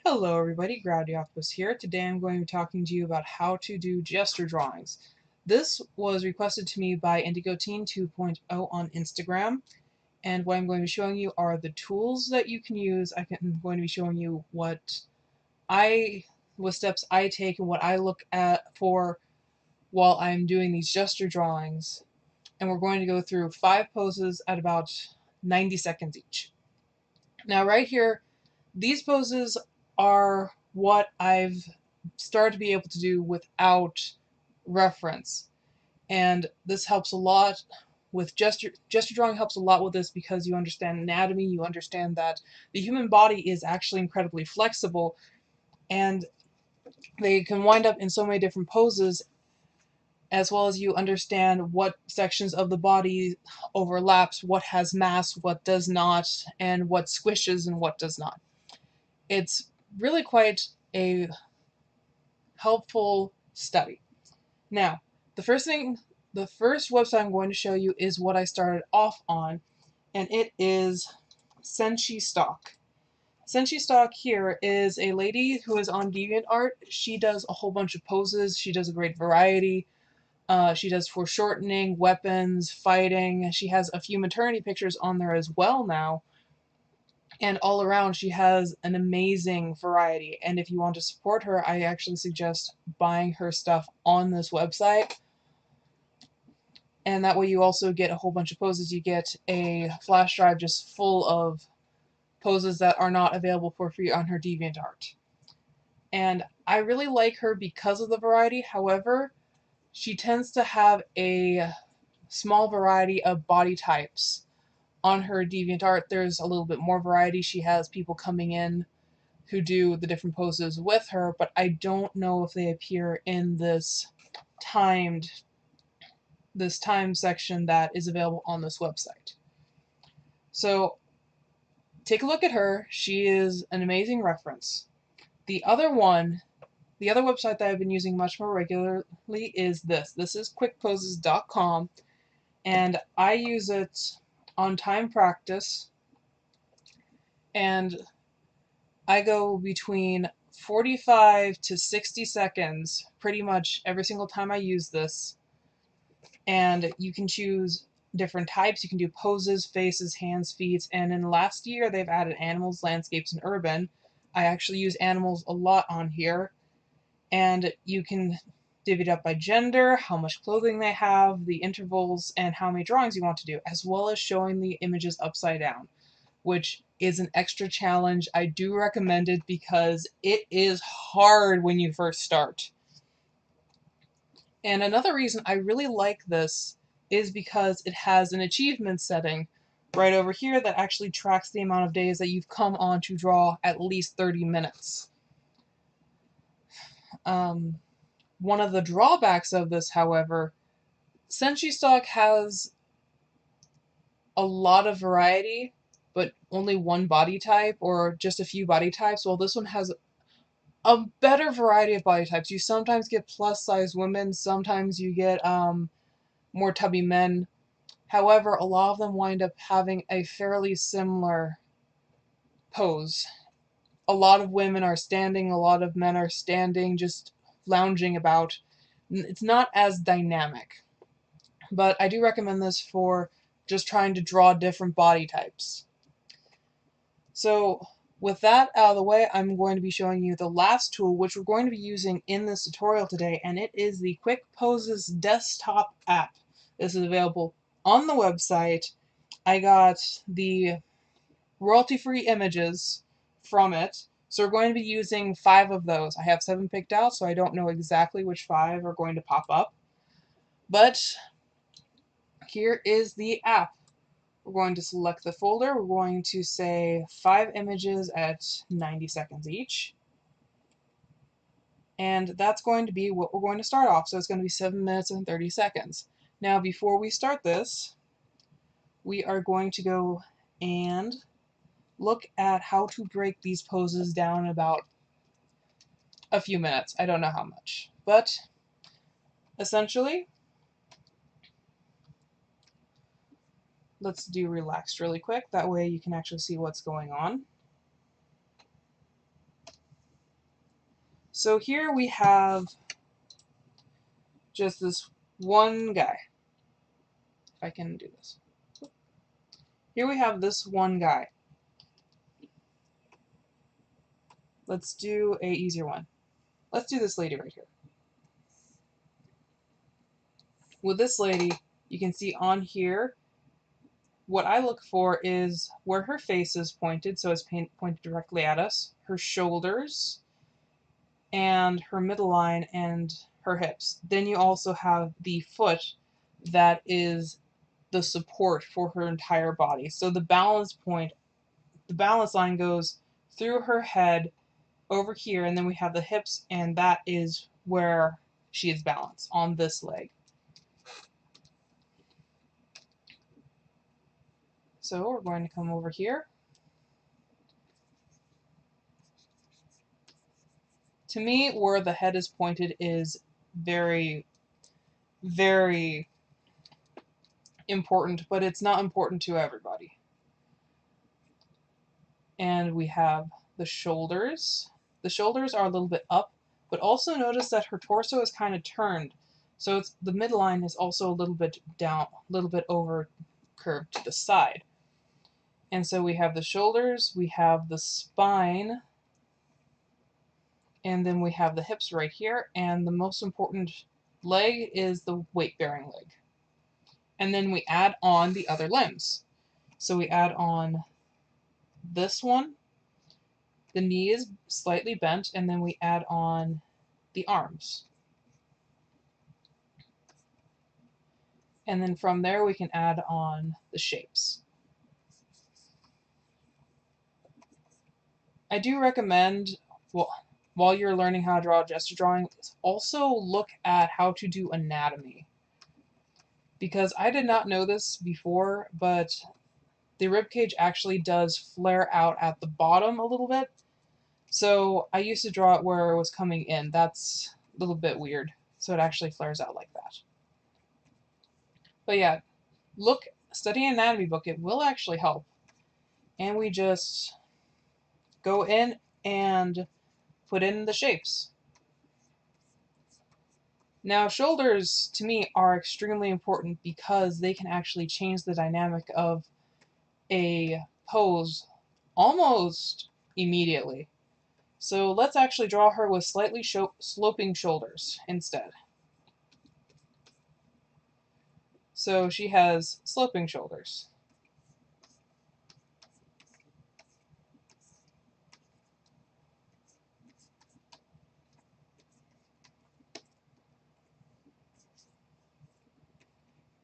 Hello everybody, Gravity Octopus here. Today I'm going to be talking to you about how to do gesture drawings. This was requested to me by IndigoTeen 2.0 on Instagram, and what I'm going to be showing you are the tools that you can use. I'm going to be showing you what steps I take and what I look at for while I'm doing these gesture drawings. And we're going to go through 5 poses at about 90 seconds each. Now right here, these poses are what I've started to be able to do without reference. And this helps a lot with gesture drawing helps a lot with this because you understand anatomy, you understand that the human body is actually incredibly flexible and they can wind up in so many different poses, as well as you understand what sections of the body overlaps, what has mass, what does not, and what squishes and what does not. It's really quite a helpful study. Now, the first website I'm going to show you is what I started off on, and it is Senshi Stock. Senshi Stock here is a lady who is on DeviantArt. She does a whole bunch of poses. She does a great variety. She does foreshortening, weapons, fighting. She has a few maternity pictures on there as well now. And all around, she has an amazing variety. And if you want to support her, I actually suggest buying her stuff on this website. And that way you also get a whole bunch of poses. You get a flash drive just full of poses that are not available for free on her DeviantArt. And I really like her because of the variety. However, she tends to have a small variety of body types. On her DeviantArt, there's a little bit more variety. She has people coming in who do the different poses with her, but I don't know if they appear in timed this time section that is available on this website. So take a look at her. She is an amazing reference. The other website that I've been using much more regularly is this. This is quickposes.com, and I use it on time practice, and I go between 45 to 60 seconds pretty much every single time I use this. And you can choose different types. You can do poses, faces, hands, feet, and in the last year they've added animals, landscapes, and urban. I actually use animals a lot on here, and you can divvy it up by gender, how much clothing they have, the intervals, and how many drawings you want to do, as well as showing the images upside down, which is an extra challenge. I do recommend it because it is hard when you first start. And another reason I really like this is because it has an achievement setting right over here that actually tracks the amount of days that you've come on to draw at least 30 minutes. One of the drawbacks of this, however, Senshi Stock has a lot of variety, but only one body type or just a few body types, while this one has a better variety of body types. You sometimes get plus size women, sometimes you get more tubby men. However, a lot of them wind up having a fairly similar pose. A lot of women are standing, a lot of men are standing, just lounging about. It's not as dynamic, but I do recommend this for just trying to draw different body types. So with that out of the way, I'm going to be showing you the last tool, which we're going to be using in this tutorial today, and it is the Quick Poses desktop app. This is available on the website. I got the royalty-free images from it, so we're going to be using 5 of those. I have 7 picked out, so I don't know exactly which 5 are going to pop up. But here is the app. We're going to select the folder. We're going to say 5 images at 90 seconds each. And that's going to be what we're going to start off. So it's going to be 7 minutes and 30 seconds. Now, before we start this, we are going to go and look at how to break these poses down in about a few minutes. I don't know how much. But essentially, let's do relaxed really quick. That way you can actually see what's going on. So here we have just this one guy. If I can do this. Here we have this one guy. Let's do a easier one. Let's do this lady right here. With this lady, you can see on here, what I look for is where her face is pointed, so it's pointed directly at us, her shoulders, and her middle line, and her hips. Then you also have the foot that is the support for her entire body. So the balance point, the balance line goes through her head over here, and then we have the hips, and that is where she is balanced on this leg. So we're going to come over here. To me, where the head is pointed is very, very important, but it's not important to everybody. And we have the shoulders. The shoulders are a little bit up, but also notice that her torso is kind of turned. So it's, the midline is also a little bit down, a little bit over curved to the side. And so we have the shoulders, we have the spine, and then we have the hips right here, and the most important leg is the weight-bearing leg. And then we add on the other limbs. So we add on this one, the knee is slightly bent, and then we add on the arms. And then from there we can add on the shapes. I do recommend, well, while you're learning how to draw gesture drawing, also look at how to do anatomy. Because I did not know this before, but the ribcage actually does flare out at the bottom a little bit. So I used to draw it where it was coming in. That's a little bit weird. So it actually flares out like that. But yeah, study an anatomy book. It will actually help. And we just go in and put in the shapes. Now, shoulders, to me, are extremely important because they can actually change the dynamic of a pose almost immediately. So let's actually draw her with slightly sloping shoulders instead. So she has sloping shoulders.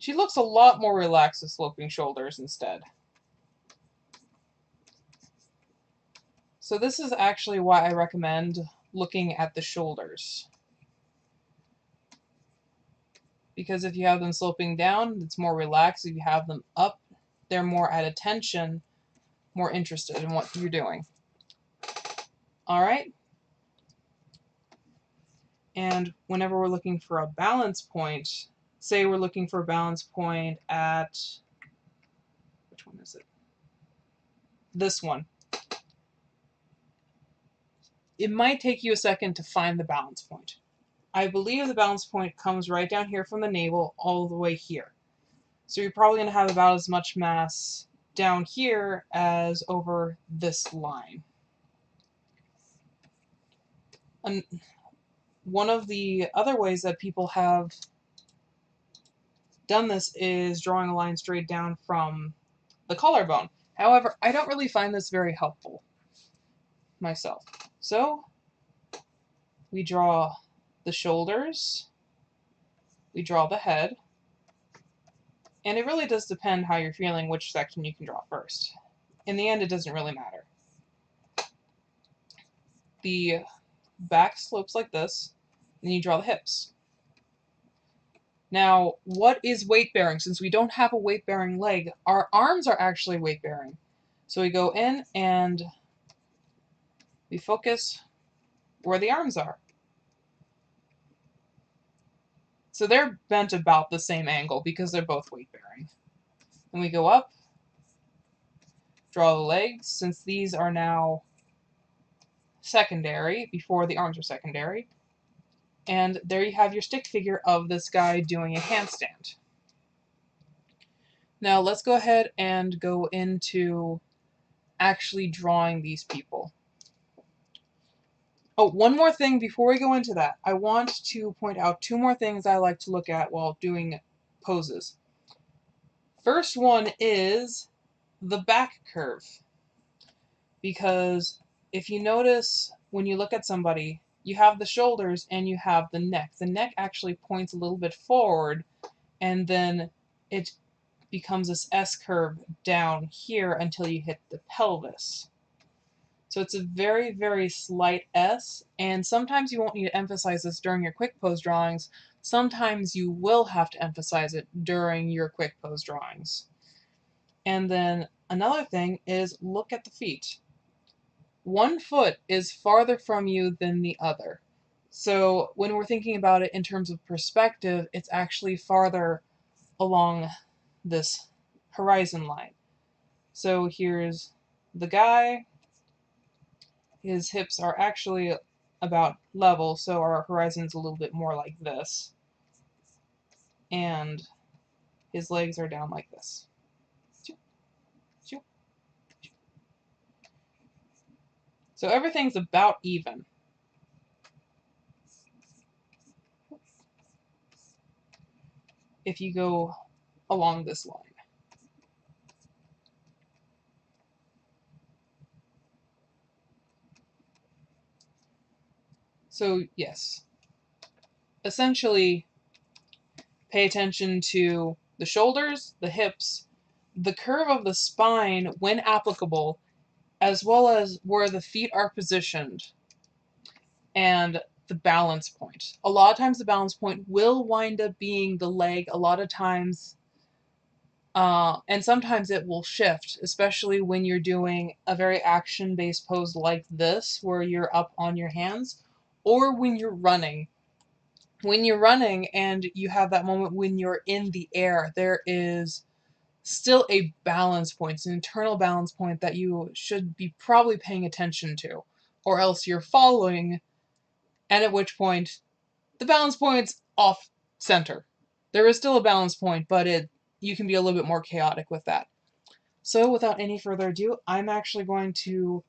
She looks a lot more relaxed with sloping shoulders instead. So this is actually why I recommend looking at the shoulders. Because if you have them sloping down, it's more relaxed. If you have them up, they're more at attention, more interested in what you're doing. All right? And whenever we're looking for a balance point, say we're looking for a balance point at, which one is it? This one. It might take you a second to find the balance point. I believe the balance point comes right down here from the navel all the way here. So you're probably going to have about as much mass down here as over this line. And one of the other ways that people have done this is drawing a line straight down from the collarbone. However, I don't really find this very helpful myself. So we draw the shoulders, we draw the head, and it really does depend how you're feeling which section you can draw first. In the end, it doesn't really matter. The back slopes like this, and you draw the hips. Now, what is weight-bearing? Since we don't have a weight-bearing leg, our arms are actually weight-bearing. So we go in and we focus where the arms are. So they're bent about the same angle because they're both weight-bearing. Then we go up, draw the legs. Since these are now secondary, before the arms were secondary. And there you have your stick figure of this guy doing a handstand. Now let's go ahead and go into actually drawing these people. Oh, one more thing before we go into that. I want to point out two more things I like to look at while doing poses. First one is the back curve. Because if you notice when you look at somebody, you have the shoulders and you have the neck. The neck actually points a little bit forward, and then it becomes this S curve down here until you hit the pelvis. So it's a very, very slight S, and sometimes you won't need to emphasize this during your quick pose drawings. Sometimes you will have to emphasize it during your quick pose drawings. And then another thing is look at the feet. One foot is farther from you than the other. So when we're thinking about it in terms of perspective, it's actually farther along this horizon line. So here's the guy. His hips are actually about level, so our horizon's a little bit more like this. And his legs are down like this. So everything's about even. If you go along this line. So yes, essentially pay attention to the shoulders, the hips, the curve of the spine when applicable, as well as where the feet are positioned, and the balance point. A lot of times the balance point will wind up being the leg, a lot of times, and sometimes it will shift, especially when you're doing a very action-based pose like this, where you're up on your hands, or when you're running. When you're running and you have that moment when you're in the air, there is still a balance point. It's an internal balance point that you should be probably paying attention to, or else you're following, and at which point the balance point's off center. There is still a balance point, but you can be a little bit more chaotic with that. So without any further ado, I'm actually going to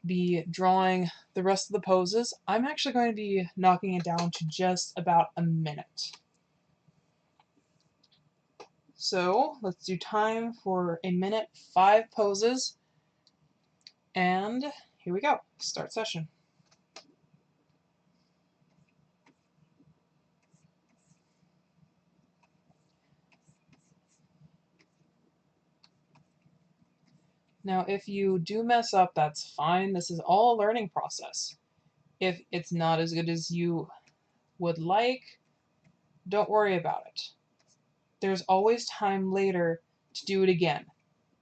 be drawing the rest of the poses. I'm actually going to be knocking it down to just about a minute. So let's do time for a minute, 5 poses, and here we go. Start session. Now, if you do mess up, that's fine. This is all a learning process. If it's not as good as you would like, don't worry about it. There's always time later to do it again.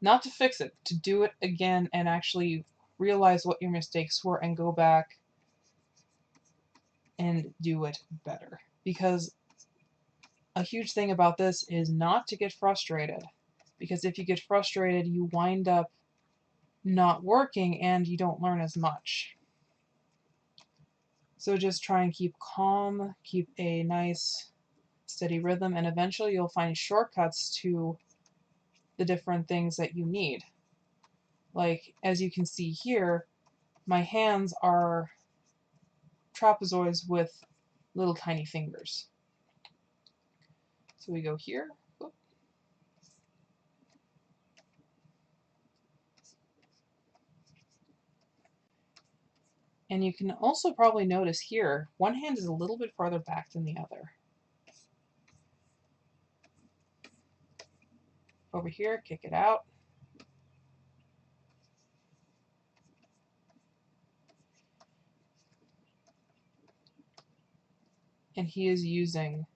Not to fix it, to do it again and actually realize what your mistakes were and go back and do it better. Because a huge thing about this is not to get frustrated. Because if you get frustrated, you wind up not working and you don't learn as much. So just try and keep calm, keep a nice steady rhythm, and eventually you'll find shortcuts to the different things that you need. Like, as you can see here, my hands are trapezoids with little tiny fingers. So we go here. Whoop. And you can also probably notice here, one hand is a little bit farther back than the other. Over here, kick it out. And he is using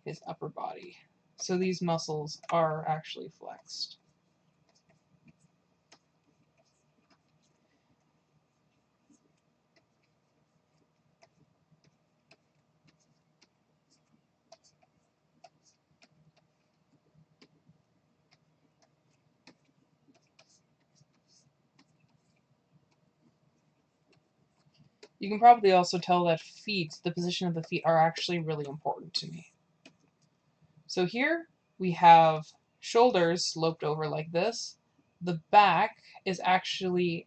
his upper body. So these muscles are actually flexed. You can probably also tell that the position of the feet are actually really important to me. So here we have shoulders sloped over like this. The back is actually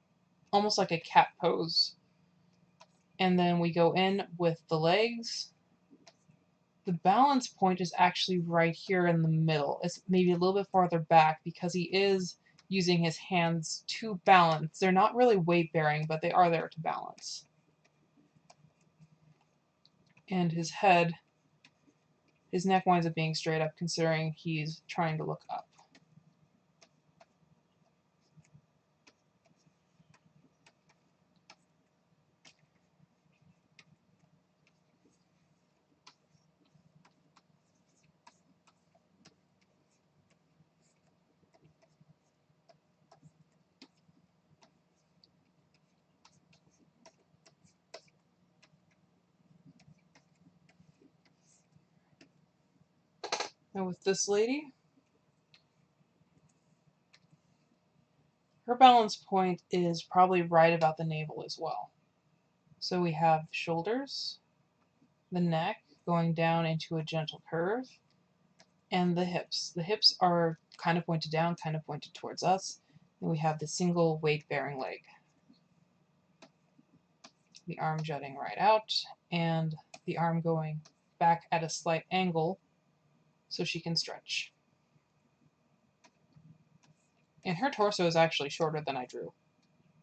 almost like a cat pose. And then we go in with the legs. The balance point is actually right here in the middle. It's maybe a little bit farther back because he is using his hands to balance. They're not really weight bearing, but they are there to balance. And his head, his neck winds up being straight up considering he's trying to look up. Now with this lady, her balance point is probably right about the navel as well. So we have the shoulders, the neck going down into a gentle curve, and the hips. The hips are kind of pointed down, kind of pointed towards us. And we have the single weight-bearing leg. The arm jutting right out, and the arm going back at a slight angle so she can stretch. And her torso is actually shorter than I drew.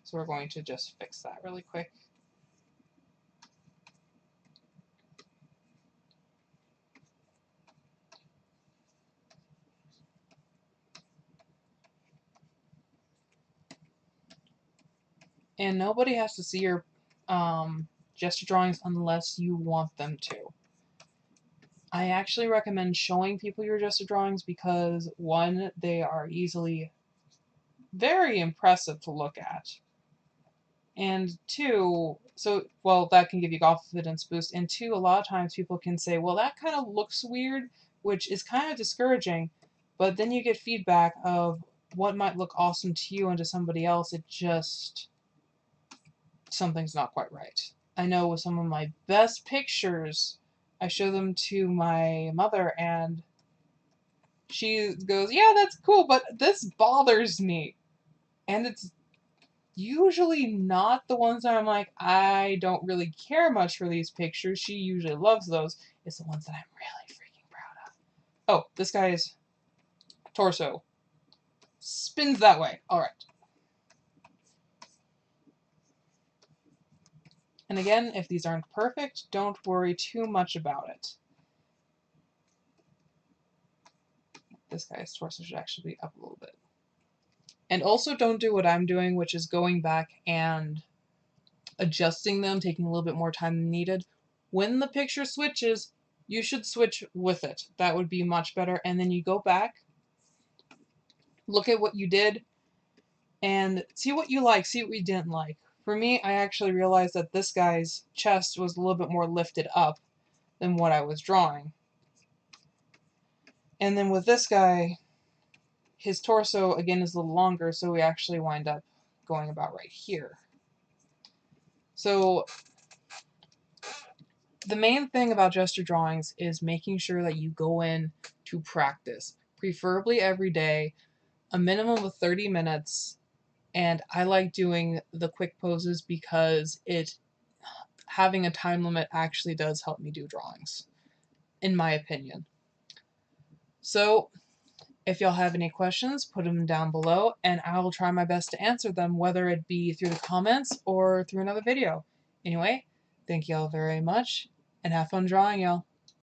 So we're going to just fix that really quick. And nobody has to see your gesture drawings unless you want them to. I actually recommend showing people your gesture drawings because, one, they are easily very impressive to look at. And two, that can give you confidence boost. And two, a lot of times people can say, well, that kind of looks weird, which is kind of discouraging. But then you get feedback of what might look awesome to you and to somebody else. It just, something's not quite right. I know with some of my best pictures, I show them to my mother and she goes, yeah, that's cool, but this bothers me. And it's usually not the ones that I'm like, I don't really care much for these pictures. She usually loves those. It's the ones that I'm really freaking proud of. Oh, this guy's torso spins that way. All right. And again, if these aren't perfect, don't worry too much about it. This guy's torso should actually be up a little bit. And also don't do what I'm doing, which is going back and adjusting them, taking a little bit more time than needed. When the picture switches, you should switch with it. That would be much better. And then you go back, look at what you did, and see what you like, see what you didn't like. For me, I actually realized that this guy's chest was a little bit more lifted up than what I was drawing. And then with this guy, his torso, again, is a little longer, so we actually wind up going about right here. So the main thing about gesture drawings is making sure that you go in to practice, preferably every day, a minimum of 30 minutes. And I like doing the quick poses because having a time limit actually does help me do drawings, in my opinion. So if y'all have any questions, put them down below and I will try my best to answer them, whether it be through the comments or through another video. Anyway, thank y'all very much and have fun drawing, y'all.